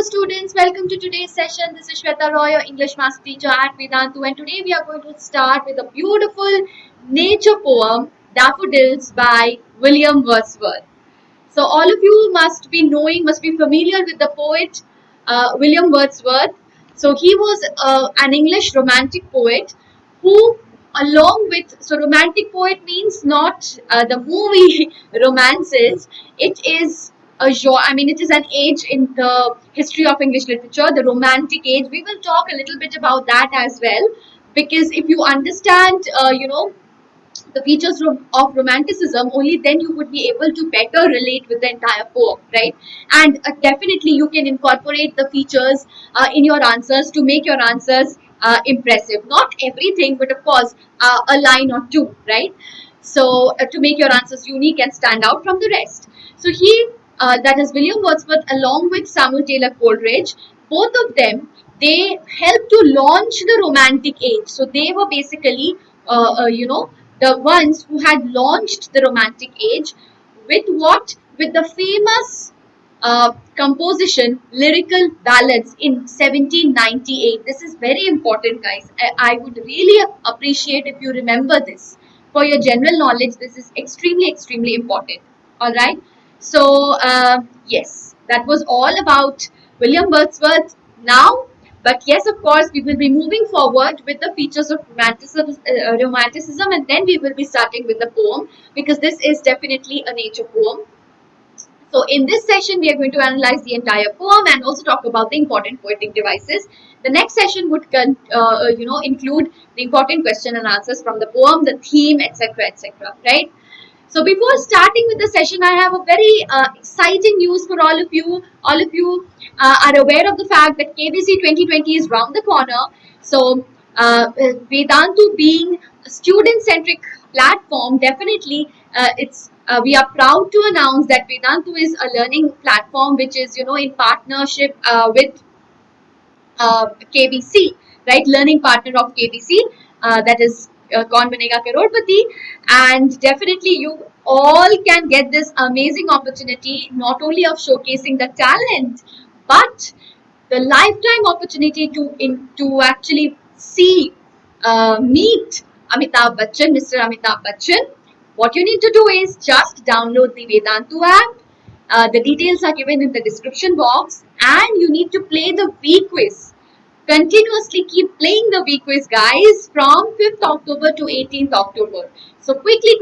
students, welcome to today's session. This is Sweta, your English math teacher at Vedantu, and today we are going to start with a beautiful nature poem, Daffodils by William Wordsworth. So all of you must be familiar with the poet William Wordsworth. So he was an English romantic poet who, along with, so romantic poet means not the movie romances. It is a genre, it is an age in the history of English literature, the romantic age. We will talk a little bit about that as well, because if you understand, the features of romanticism, only then you would be able to better relate with the entire poem, right? And definitely you can incorporate the features in your answers to make your answers impressive. Not everything, but of course a line or two, right? So to make your answers unique and stand out from the rest. So that is William Wordsworth along with Samuel Taylor Coleridge, both of them, they helped to launch the romantic age. So they were basically the ones who had launched the romantic age with what? With the famous composition Lyrical Ballads in 1798. This is very important, guys. I would really appreciate if you remember this. For your general knowledge, this is extremely important. Alright. So, yes, that was all about William Wordsworth now. But yes, of course, we will be moving forward with the features of romanticism, and then we will be starting with the poem, because this is definitely a nature poem. So in this session, we are going to analyze the entire poem and also talk about the important poetic devices. The next session would include the important question and answers from the poem, the theme, etc., right? So before starting with the session, I have a very exciting news for all of you. All of you are aware of the fact that KBC 2020 is round the corner. So Vedantu being a student-centric platform, definitely we are proud to announce that Vedantu is a learning platform which is in partnership with KBC, right? Learning partner of KBC, that is Kaun Banega Crorepati, and definitely you all can get this amazing opportunity, not only of showcasing the talent, but the lifetime opportunity to actually meet Amitabh Bachchan, Mr. Amitabh Bachchan. What you need to do is just download the Vedantu app. The details are given in the description box, and you need to play the V-quiz. Continuously keep playing the V-quiz, guys, from 5th October to 18th October. So quickly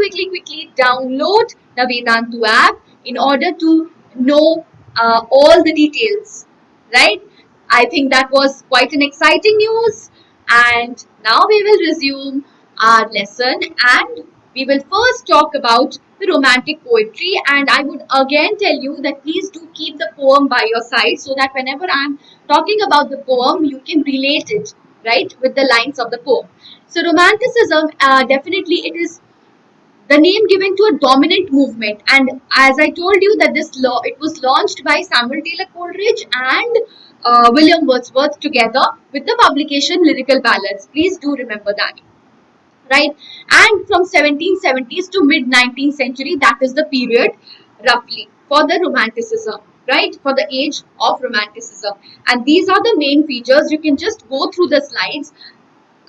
download the Vedantu app in order to know all the details, right? I think that was quite an exciting news. And now we will resume our lesson, and we will first talk about the romantic poetry, and I would again tell you that please do keep the poem by your side, so that whenever I am talking about the poem, you can relate it, right, with the lines of the poem. So romanticism, definitely it is the name given to a dominant movement, and as I told you that it was launched by Samuel Taylor Coleridge and William Wordsworth together with the publication Lyrical Ballads. Please do remember that. Right, and from 1770s to mid 19th century, that is the period roughly for the romanticism, right, for the age of romanticism. And these are the main features. You can just go through the slides.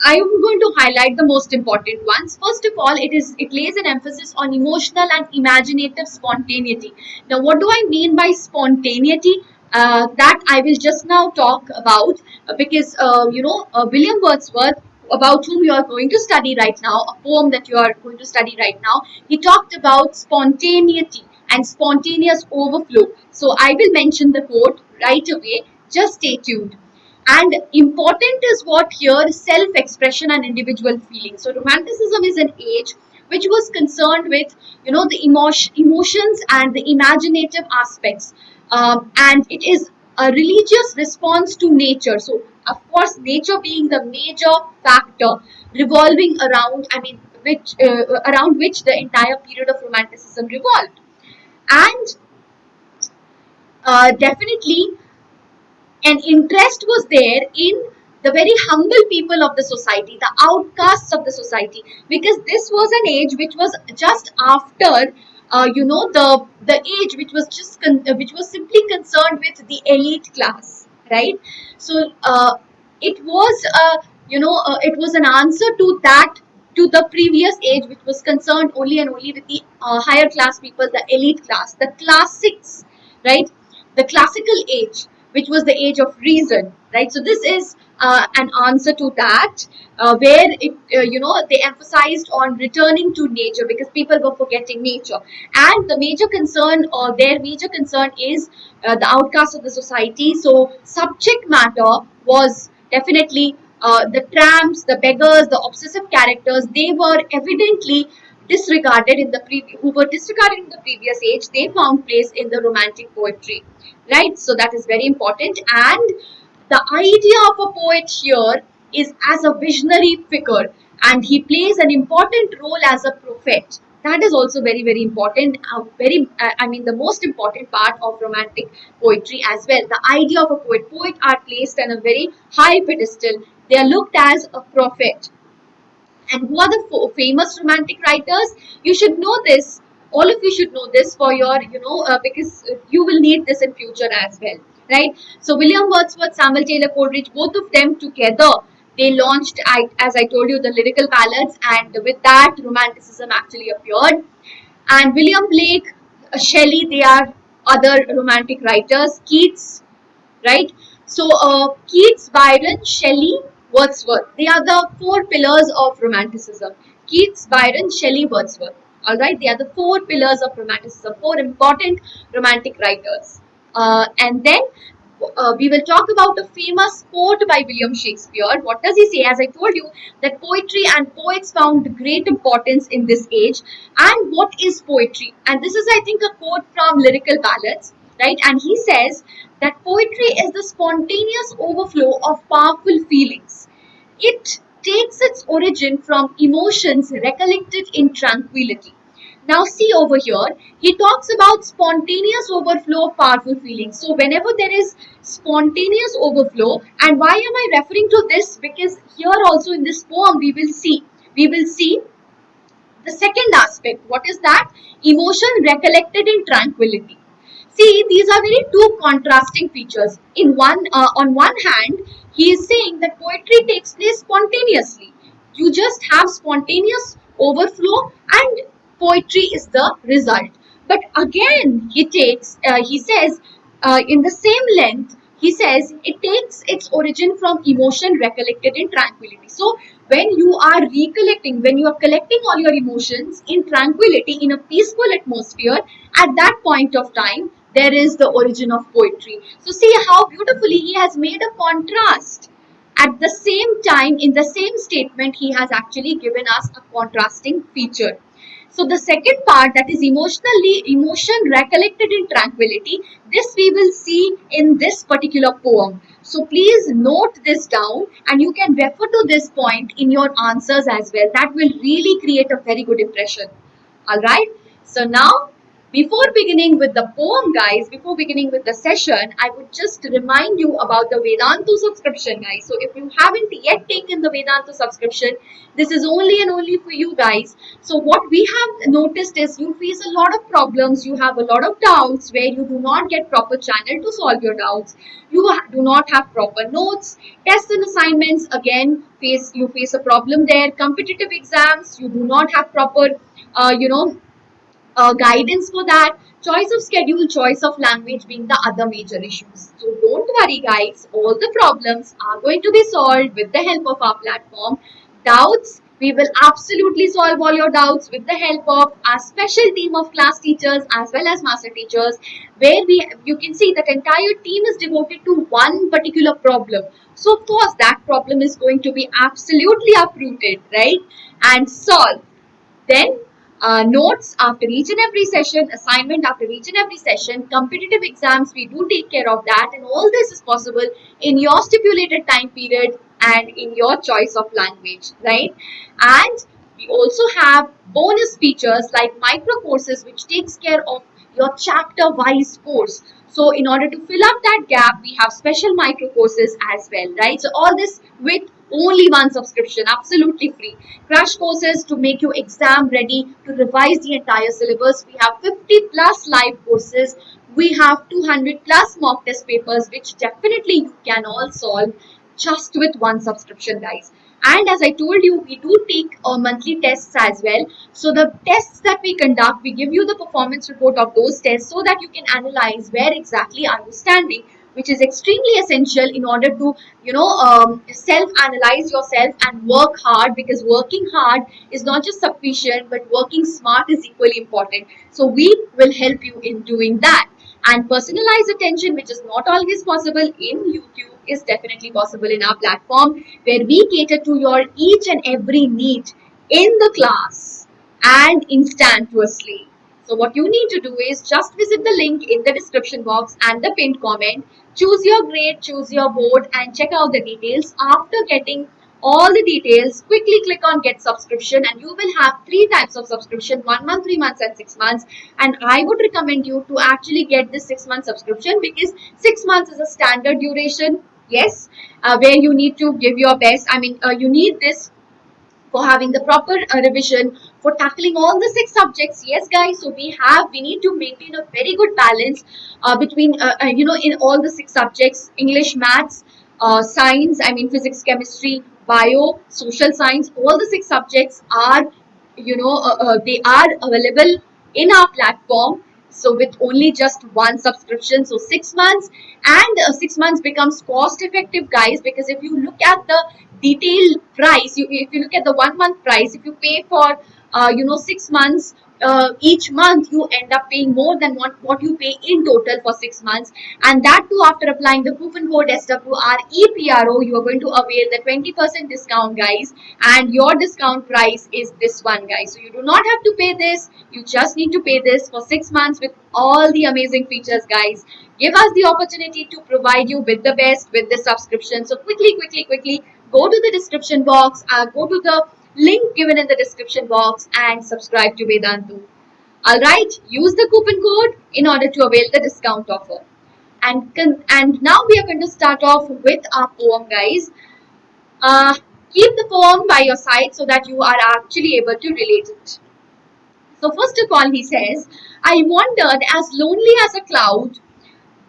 I am going to highlight the most important ones. First of all, it lays an emphasis on emotional and imaginative spontaneity. Now, what do I mean by spontaneity? That I will just now talk about, because William Wordsworth, about whom you are going to study right now, a poem that you are going to study right now, he talked about spontaneity and spontaneous overflow. So I will mention the quote right away. Just stay tuned. And important is what here? Self-expression and individual feeling. So romanticism is an age which was concerned with, the emotions and the imaginative aspects. And it is a religious response to nature. So, of course, nature being the major factor revolving around, around which the entire period of romanticism revolved. And definitely an interest was there in the very humble people of the society, the outcasts of the society, because this was an age which was just after the age which was which was simply concerned with the elite class, right? So it was it was an answer to that, to the previous age which was concerned only and only with the higher class people, the elite class, the classics, right? The classical age, which was the age of reason, right? So this is an answer to that, where it they emphasized on returning to nature because people were forgetting nature, and the major concern, or their major concern, is the outcast of the society. So subject matter was definitely the tramps, the beggars, the obsessive characters. They were evidently disregarded in the who were disregarded in the previous age. They found place in the romantic poetry, right? So that is very important. And the idea of a poet here is as a visionary figure, and he plays an important role as a prophet. That is also very, very important. I mean, the most important part of romantic poetry as well. The idea of a poet. Poets are placed on a very high pedestal. They are looked as a prophet. And who are the famous romantic writers? You should know this. All of you should know this for your, because you will need this in future as well, right? So William Wordsworth, Samuel Taylor Coleridge, both of them together, they launched, as I told you, the lyrical ballads, and with that, Romanticism actually appeared. And William Blake, Shelley, they are other romantic writers. Keats, right? So Keats, Byron, Shelley, Wordsworth, they are the four pillars of romanticism. Keats, Byron, Shelley, Wordsworth. All right, they are the four pillars of romanticism, four important romantic writers. And then we will talk about a famous quote by William Shakespeare. What does he say? As I told you, that poetry and poets found great importance in this age. And what is poetry? And this is, I think, a quote from Lyrical Ballads, right? And he says that poetry is the spontaneous overflow of powerful feelings. It takes its origin from emotions recollected in tranquility. Now see over here, he talks about spontaneous overflow of powerful feelings. So whenever there is spontaneous overflow, and why am I referring to this? Because here also in this poem we will see the second aspect. What is that? Emotion recollected in tranquility. See, these are very two contrasting features. On one hand, he is saying that poetry takes place spontaneously. You just have spontaneous overflow, and poetry is the result. But again, he says, in the same length, he says it takes its origin from emotion recollected in tranquility. So when you are recollecting, when you are collecting all your emotions in tranquility, in a peaceful atmosphere, at that point of time, there is the origin of poetry. So see how beautifully he has made a contrast. At the same time, in the same statement, he has actually given us a contrasting feature. So the second part, that is emotion recollected in tranquility, this we will see in this particular poem. So please note this down, and you can refer to this point in your answers as well. That will really create a very good impression. Alright, so now before beginning with the poem, guys, before beginning with the session, I would just remind you about the Vedantu subscription, guys. So if you haven't yet taken the Vedantu subscription, this is only and only for you guys. So what we have noticed is you face a lot of problems, you have a lot of doubts where you do not get proper channel to solve your doubts. You do not have proper notes. Tests and assignments, again, you face a problem there. Competitive exams, you do not have proper, guidance for that. Choice of schedule, choice of language being the other major issues. So don't worry, guys, all the problems are going to be solved with the help of our platform. Doubts, we will absolutely solve all your doubts with the help of our special team of class teachers as well as master teachers, where you can see that entire team is devoted to one particular problem. So of course that problem is going to be absolutely uprooted, right, and solved. Then notes after each and every session, assignment after each and every session, competitive exams, we do take care of that, and all this is possible in your stipulated time period and in your choice of language, right? And we also have bonus features like micro courses, which takes care of your chapter wise course. So in order to fill up that gap, we have special micro courses as well, right? So all this with only one subscription, absolutely free. Crash courses to make you exam ready, to revise the entire syllabus. We have 50 plus live courses. We have 200 plus mock test papers, which definitely you can all solve just with one subscription, guys. And as I told you, we do take monthly tests as well. So the tests that we conduct, we give you the performance report of those tests so that you can analyze where exactly are you standing, which is extremely essential in order to, self-analyze yourself and work hard, because working hard is not just sufficient, but working smart is equally important. So we will help you in doing that. And personalized attention, which is not always possible in YouTube, is definitely possible in our platform, where we cater to your each and every need in the class and instantaneously. So what you need to do is just visit the link in the description box and the pinned comment, choose your grade, choose your board, and check out the details. After getting all the details, quickly click on get subscription, and you will have three types of subscription: 1 month, 3 months, and 6 months. And I would recommend you to actually get this 6 month subscription, because 6 months is a standard duration. Yes, where you need to give your best. You need this for having the proper revision, for tackling all the 6 subjects. Yes, guys, so we need to maintain a very good balance between in all the 6 subjects: English, maths, science, physics, chemistry, bio, social science. All the 6 subjects are, they are available in our platform. So with only just one subscription, so 6 months, and 6 months becomes cost effective, guys, because if you look at the detailed price, if you look at the 1 month price, if you pay for 6 months, each month you end up paying more than what you pay in total for 6 months. And that too, after applying the coupon code SWREPRO, you are going to avail the 20% discount, guys, and your discount price is this one, guys. So you do not have to pay this, you just need to pay this for 6 months with all the amazing features, guys. Give us the opportunity to provide you with the best with this subscription. So quickly go to the description box, go to the link given in the description box, and subscribe to Vedantu. Alright, use the coupon code in order to avail the discount offer. And now we are going to start off with our poem, guys. Keep the poem by your side so that you are actually able to relate it. So first of all, he says, I wandered as lonely as a cloud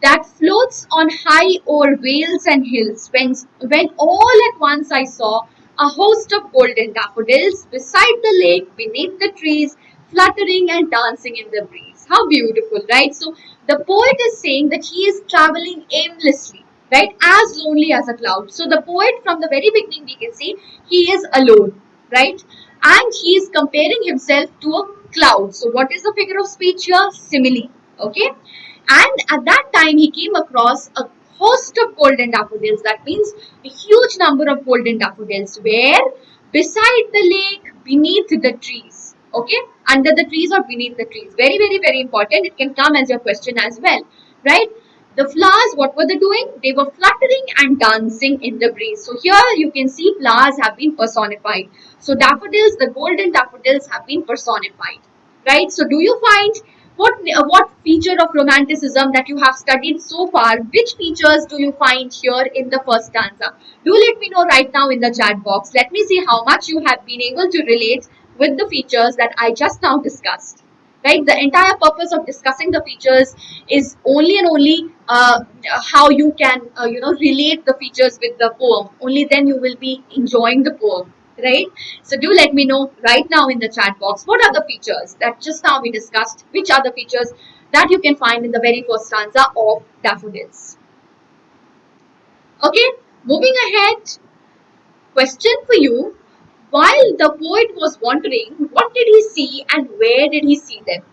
that floats on high o'er vales and hills, when all at once I saw a host of golden daffodils beside the lake, beneath the trees, fluttering and dancing in the breeze. How beautiful, right? So the poet is saying that he is traveling aimlessly, right, as lonely as a cloud. So the poet, from the very beginning, we can see he is alone, right, and he is comparing himself to a cloud. So what is the figure of speech here? Simile. Okay. And at that time, he came across a host of golden daffodils. That means a huge number of golden daffodils, where beside the lake, beneath the trees. Okay, under the trees or beneath the trees. Very, very, very important. It can come as your question as well, right? The flowers, what were they doing? They were fluttering and dancing in the breeze. So here you can see flowers have been personified. So daffodils, the golden daffodils, have been personified, right? So do you find what feature of romanticism that you have studied so far, which features do you find here in the first stanza? Do let me know right now in the chat box. Let me see how much you have been able to relate with the features that I just now discussed. Right, the entire purpose of discussing the features is only and only how you can relate the features with the poem. Only then you will be enjoying the poem, right? So do let me know right now in the chat box, what are the features that just now we discussed, which are the features that you can find in the very first stanza of Daffodils. Okay, moving ahead, question for you. While the poet was wandering, what did he see and where did he see them?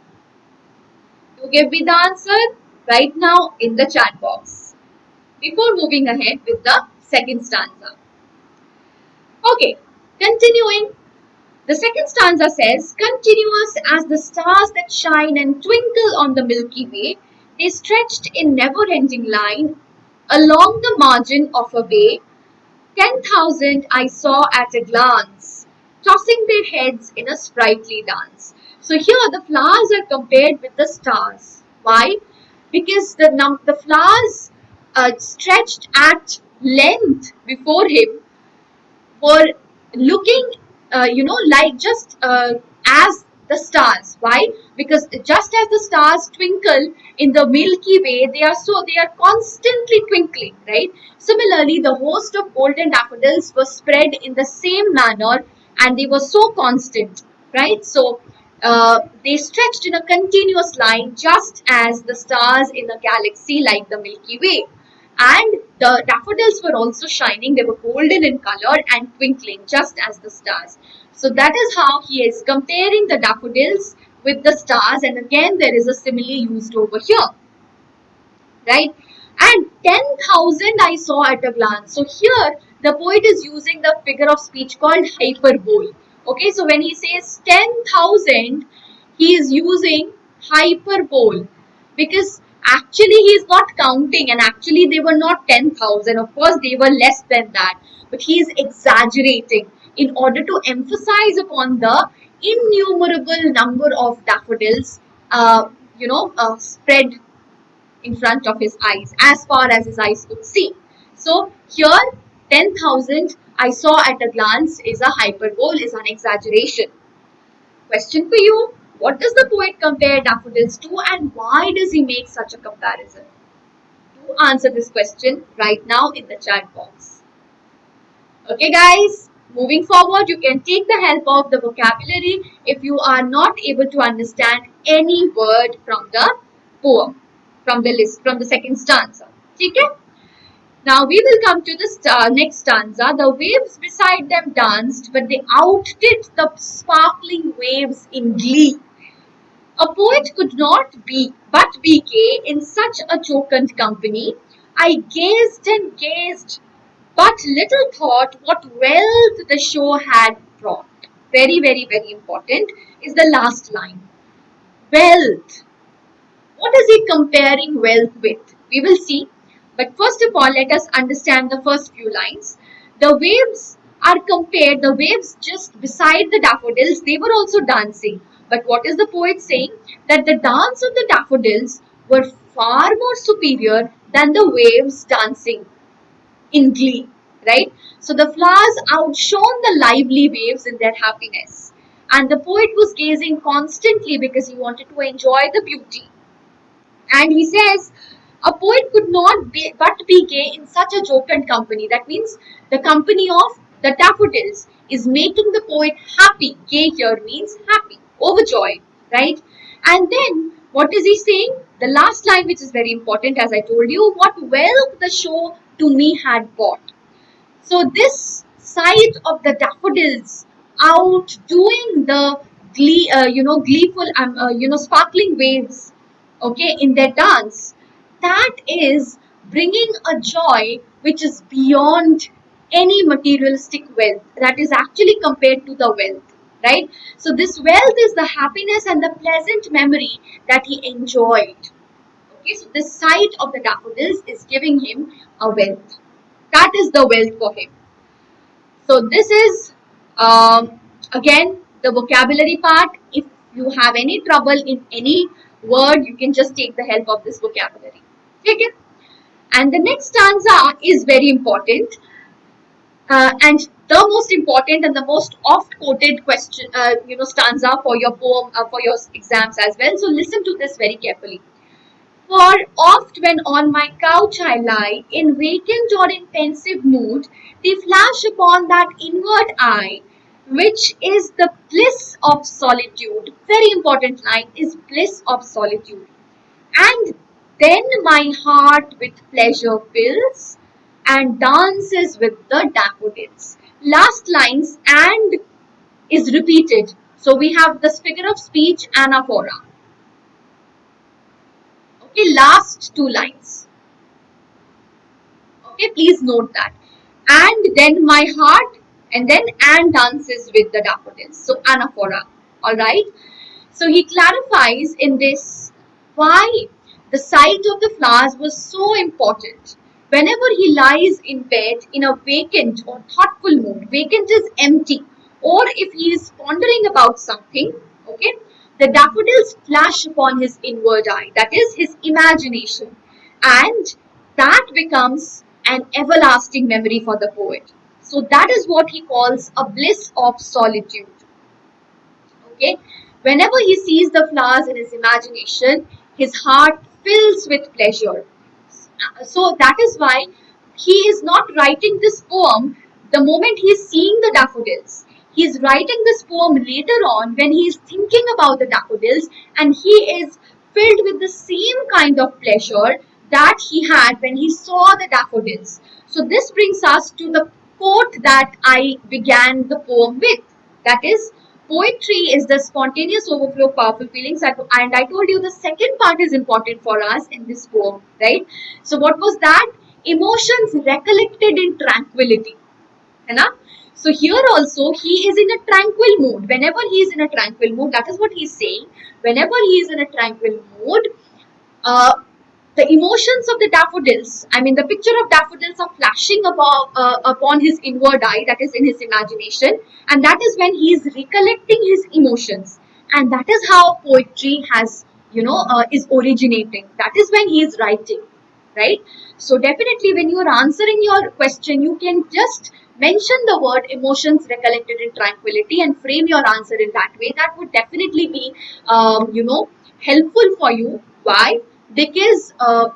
You give me the answer right now in the chat box before moving ahead with the second stanza. Okay, continuing. The second stanza says, continuous as the stars that shine and twinkle on the Milky Way, they stretched in never-ending line along the margin of a way. 10,000 I saw at a glance, tossing their heads in a sprightly dance. So here the flowers are compared with the stars. Why? Because the flowers stretched at length before him, for looking, like just as the stars. Why? Because just as the stars twinkle in the Milky Way, they are constantly twinkling, right? Similarly, the host of golden daffodils was spread in the same manner, and they were so constant, right? So they stretched in a continuous line, just as the stars in a galaxy like the Milky Way. And the daffodils were also shining, they were golden in color and twinkling just as the stars. So that is how he is comparing the daffodils with the stars, and again there is a simile used over here, right? And 10,000 I saw at a glance. So here the poet is using the figure of speech called hyperbole. Okay, so when he says 10,000, he is using hyperbole, because actually he is not counting, and actually they were not 10,000. Of course, they were less than that, but he is exaggerating in order to emphasize upon the innumerable number of daffodils, spread in front of his eyes, as far as his eyes could see. So here, 10,000 I saw at a glance is a hyperbole, is an exaggeration. Question for you: what does the poet compare daffodils to, and why does he make such a comparison? Do answer this question right now in the chat box. Okay guys, moving forward, you can take the help of the vocabulary if you are not able to understand any word from the poem, from the list, from the second stanza. Okay? Now we will come to the next stanza. The waves beside them danced, but they outdid the sparkling waves in glee. A poet could not be but be gay in such a jocund company. I gazed and gazed, but little thought what wealth the show had brought. Very, very, very important is the last line. Wealth. What is he comparing wealth with? We will see. But first of all, let us understand the first few lines. The waves are compared, the waves just beside the daffodils, they were also dancing. But what is the poet saying? That the dance of the daffodils were far more superior than the waves dancing in glee, right? So the flowers outshone the lively waves in their happiness. And the poet was gazing constantly because he wanted to enjoy the beauty. And he says, a poet could not be, but be gay in such a jocund company. That means the company of the daffodils is making the poet happy. Gay here means happy, overjoyed, right? And then what is he saying? The last line, which is very important, as I told you, what wealth the show to me had brought. So this sight of the daffodils outdoing the gleeful, sparkling waves, okay, in their dance, that is bringing a joy which is beyond any materialistic wealth, that is actually compared to the wealth, right? So this wealth is the happiness and the pleasant memory that he enjoyed. Okay, so this sight of the daffodils is giving him a wealth. That is the wealth for him. So this is again the vocabulary part. If you have any trouble in any word, you can just take the help of this vocabulary. Okay? And the next stanza is very important, and the most important and the most oft quoted question, stanza for your poem, for your exams as well. So listen to this very carefully. For oft when on my couch I lie, in vacant or in pensive mood, they flash upon that inward eye, which is the bliss of solitude. Very important line is bliss of solitude. And then my heart with pleasure fills and dances with the daffodils. Last lines and is repeated. So we have this figure of speech anaphora. Okay, last two lines. Okay, please note that. And then my heart, and then and dances with the daffodils. So anaphora. Alright. So he clarifies in this why the sight of the flowers was so important. Whenever he lies in bed in a vacant or thoughtful mood, vacant is empty, or if he is pondering about something, okay, the daffodils flash upon his inward eye, that is his imagination, and that becomes an everlasting memory for the poet. So that is what he calls a bliss of solitude. Okay, whenever he sees the flowers in his imagination, his heart fills with pleasure. So that is why he is not writing this poem the moment he is seeing the daffodils. He is writing this poem later on when he is thinking about the daffodils, and he is filled with the same kind of pleasure that he had when he saw the daffodils. So this brings us to the quote that I began the poem with. That is, poetry is the spontaneous overflow of powerful feelings. And I told you the second part is important for us in this poem, right? So what was that? Emotions recollected in tranquility. है ना? So here also he is in a tranquil mood. Whenever he is in a tranquil mood, that is what he is saying. Whenever he is in a tranquil mood, uh, the emotions of the daffodils, I mean, the picture of daffodils are flashing upon his inward eye, that is in his imagination, and that is when he is recollecting his emotions, and that is how poetry has, is originating. That is when he is writing, right? So definitely, when you are answering your question, you can just mention the word emotions recollected in tranquility and frame your answer in that way. That would definitely be, helpful for you. Why? Because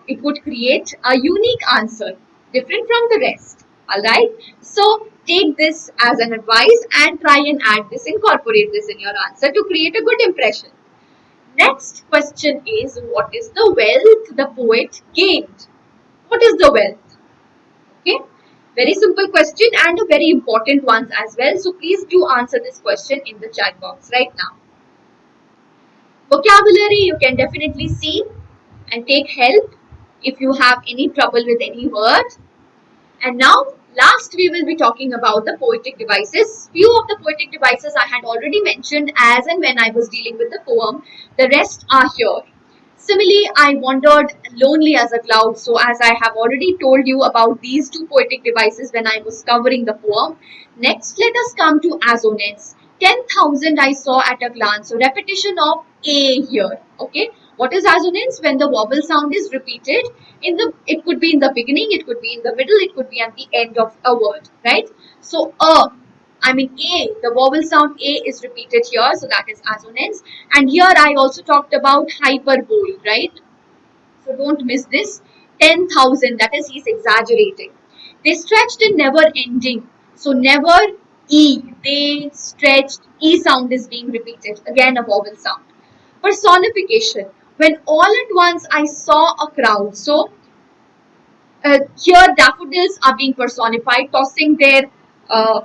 it would create a unique answer, different from the rest. All right. So take this as an advice and try and add this, incorporate this in your answer to create a good impression. Next question is, what is the wealth the poet gained? What is the wealth? Okay. Very simple question and a very important one as well. So please do answer this question in the chat box right now. Vocabulary you can definitely see and take help if you have any trouble with any word. And now, last we will be talking about the poetic devices. Few of the poetic devices I had already mentioned as and when I was dealing with the poem. The rest are here. Similarly, I wandered lonely as a cloud. So as I have already told you about these two poetic devices when I was covering the poem. Next, let us come to assonance. 10,000 I saw at a glance. So repetition of A here. Okay. What is assonance? When the vowel sound is repeated it could be in the beginning, it could be in the middle, it could be at the end of a word, right? So I mean A, the vowel sound A is repeated here, so that is assonance. And here I also talked about hyperbole, right? So don't miss this. 10,000, that is he's exaggerating. They stretched in never ending. So never E, they stretched, E sound is being repeated. Again a vowel sound. Personification. When all at once I saw a crowd. So here daffodils are being personified, tossing their uh,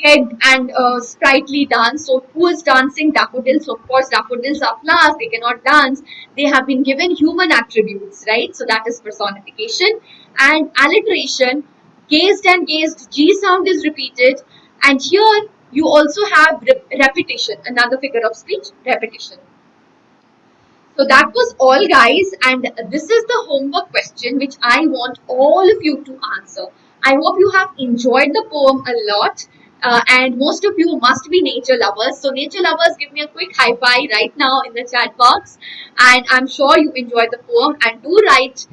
head and sprightly dance. So who is dancing? Daffodils. So of course daffodils are flowers, they cannot dance. They have been given human attributes, right? So that is personification. And alliteration, gazed and gazed, G sound is repeated. And here you also have repetition, another figure of speech, repetition. So that was all, guys, and this is the homework question which I want all of you to answer. I hope you have enjoyed the poem a lot, and most of you must be nature lovers. So nature lovers, give me a quick high five right now in the chat box, and I'm sure you enjoyed the poem. And do write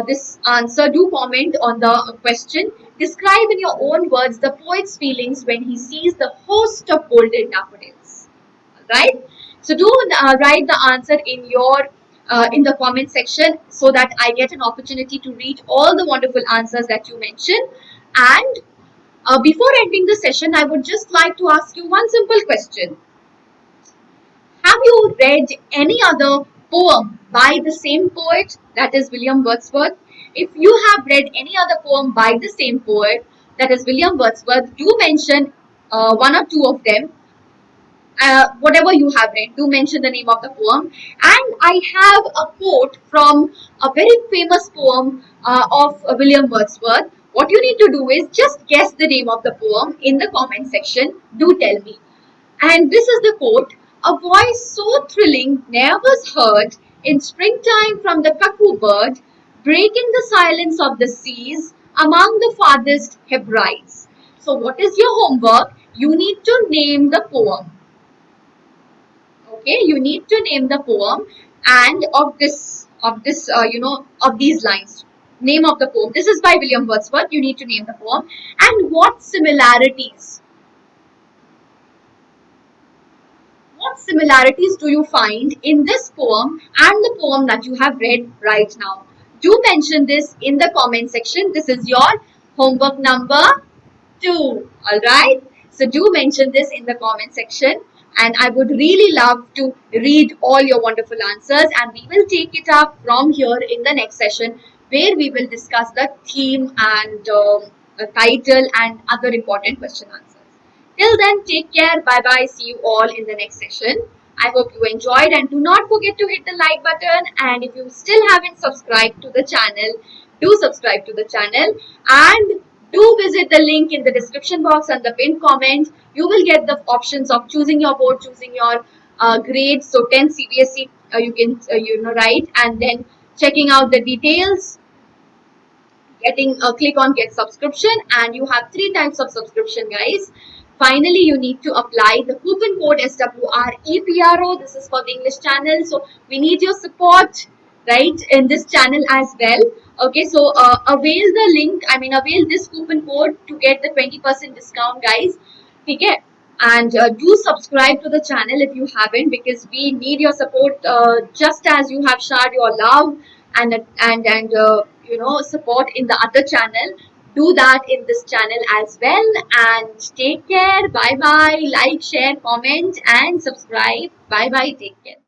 this answer, do comment on the question. Describe in your own words the poet's feelings when he sees the host of golden daffodils. Right? So do write the answer in the comment section so that I get an opportunity to read all the wonderful answers that you mentioned. And before ending the session, I would just like to ask you one simple question. Have you read any other poem by the same poet, that is William Wordsworth? If you have read any other poem by the same poet, that is William Wordsworth, do mention one or two of them. Whatever you have read, do mention the name of the poem. And I have a quote from a very famous poem of William Wordsworth. What you need to do is just guess the name of the poem in the comment section. Do tell me. And this is the quote: "A voice so thrilling ne'er was heard in springtime from the cuckoo bird, breaking the silence of the seas among the farthest Hebrides." So what is your homework? You need to name the poem. Okay, you need to name the poem and of these lines. name of the poem. This is by William Wordsworth. You need to name the poem. And what similarities do you find in this poem and the poem that you have read right now? Do mention this in the comment section. This is your homework number 2. Alright. So do mention this in the comment section. And I would really love to read all your wonderful answers. And we will take it up from here in the next session, where we will discuss the theme and the title and other important question answers. Till then, take care. Bye bye. See you all in the next session. I hope you enjoyed, and do not forget to hit the like button. And if you still haven't subscribed to the channel, do subscribe to the channel and do visit the link in the description box and the pinned comment. You will get the options of choosing your board, choosing your grades. So 10 CBSE you can write, and then checking out the details, getting a click on get subscription, and you have 3 types of subscription, guys. Finally, you need to apply the coupon code SWREPRO. This is for the English channel, so we need your support, right, in this channel as well. Okay, so avail the link, avail this coupon code to get the 20% discount, guys. Okay, and do subscribe to the channel if you haven't, because we need your support, just as you have shared your love and support in the other channel. Do that in this channel as well. And take care. Bye bye. Like, share, comment and subscribe. Bye bye. Take care.